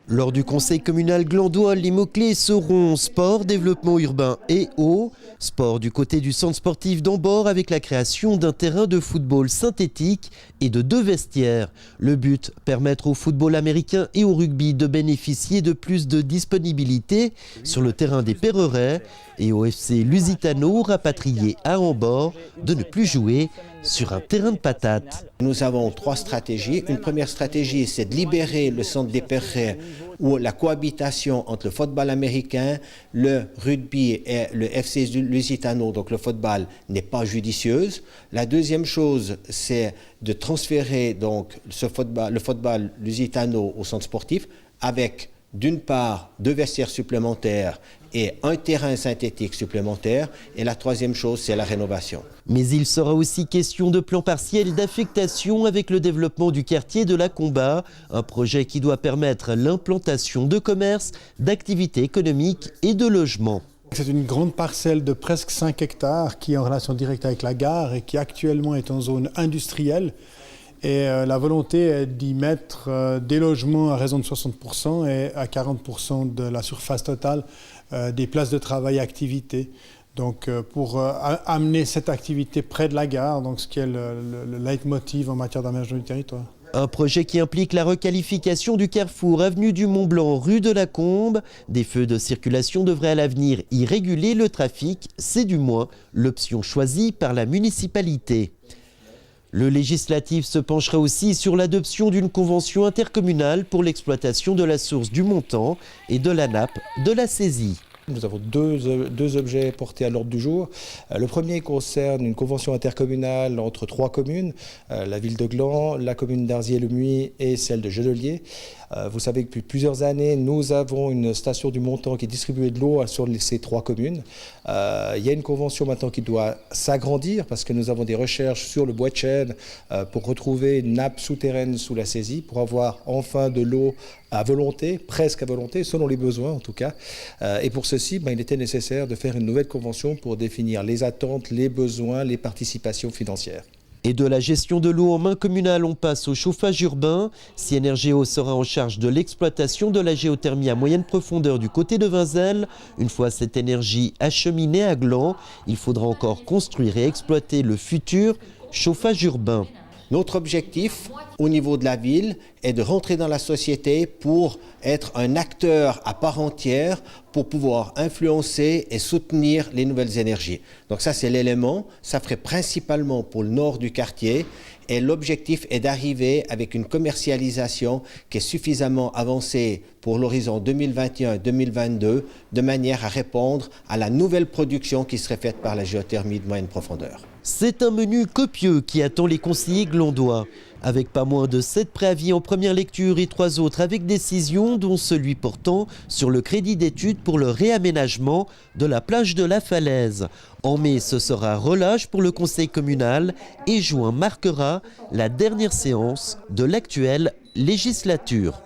Lors du conseil communal glandois, les mots-clés seront sport, développement urbain et eau. Sport du côté du centre sportif d'Ambord avec la création d'un terrain de football synthétique et de 2 vestiaires. Le but, permettre au football américain et au rugby de bénéficier de plus de disponibilité sur le terrain des Perrerets et au FC Lusitano, rapatrié à Ambord, de ne plus jouer sur un terrain de patates. Nous avons 3 stratégies. Une première stratégie, c'est de libérer le centre des Perrerets où la cohabitation entre le football américain, le rugby et le FC Lusitano, donc le football, n'est pas judicieuse. La deuxième chose, c'est de transférer donc le football Lusitano au centre sportif avec d'une part 2 vestiaires supplémentaires et un terrain synthétique supplémentaire. Et la troisième chose, c'est la rénovation. Mais il sera aussi question de plan partiel d'affectation avec le développement du quartier de la Combat, un projet qui doit permettre l'implantation de commerces, d'activités économiques et de logements. C'est une grande parcelle de presque 5 hectares qui est en relation directe avec la gare et qui actuellement est en zone industrielle. Et la volonté est d'y mettre des logements à raison de 60% et à 40% de la surface totale des places de travail et activités. Donc pour amener cette activité près de la gare, donc ce qui est le leitmotiv en matière d'aménagement du territoire. Un projet qui implique la requalification du carrefour avenue du Mont-Blanc, rue de la Combe. Des feux de circulation devraient à l'avenir y réguler le trafic. C'est du moins l'option choisie par la municipalité. Le législatif se penchera aussi sur l'adoption d'une convention intercommunale pour l'exploitation de la source du Montant et de la nappe de la Saisie. Nous avons deux objets portés à l'ordre du jour. Le premier concerne une convention intercommunale entre 3 communes, la ville de Gland, la commune d'Arzier-le-Muy et celle de Genelier. Vous savez que depuis plusieurs années, nous avons une station du Montant qui distribue de l'eau sur ces 3 communes. Il y a une convention maintenant qui doit s'agrandir parce que nous avons des recherches sur le bois de chêne pour retrouver une nappe souterraine sous la Saisie, pour avoir enfin de l'eau à volonté, presque à volonté, selon les besoins en tout cas. Et pour ceci, il était nécessaire de faire une nouvelle convention pour définir les attentes, les besoins, les participations financières. Et de la gestion de l'eau en main communale, on passe au chauffage urbain. Cienergeo sera en charge de l'exploitation de la géothermie à moyenne profondeur du côté de Vinzelles. Une fois cette énergie acheminée à Gland, il faudra encore construire et exploiter le futur chauffage urbain. Notre objectif au niveau de la ville est de rentrer dans la société pour être un acteur à part entière pour pouvoir influencer et soutenir les nouvelles énergies. Donc ça, c'est l'élément. Ça ferait principalement pour le nord du quartier. Et l'objectif est d'arriver avec une commercialisation qui est suffisamment avancée pour l'horizon 2021-2022, de manière à répondre à la nouvelle production qui serait faite par la géothermie de moyenne profondeur. C'est un menu copieux qui attend les conseillers glandois. Avec pas moins de 7 préavis en première lecture et 3 autres avec décision, dont celui portant sur le crédit d'études pour le réaménagement de la plage de la Falaise. En mai, ce sera relâche pour le conseil communal et juin marquera la dernière séance de l'actuelle législature.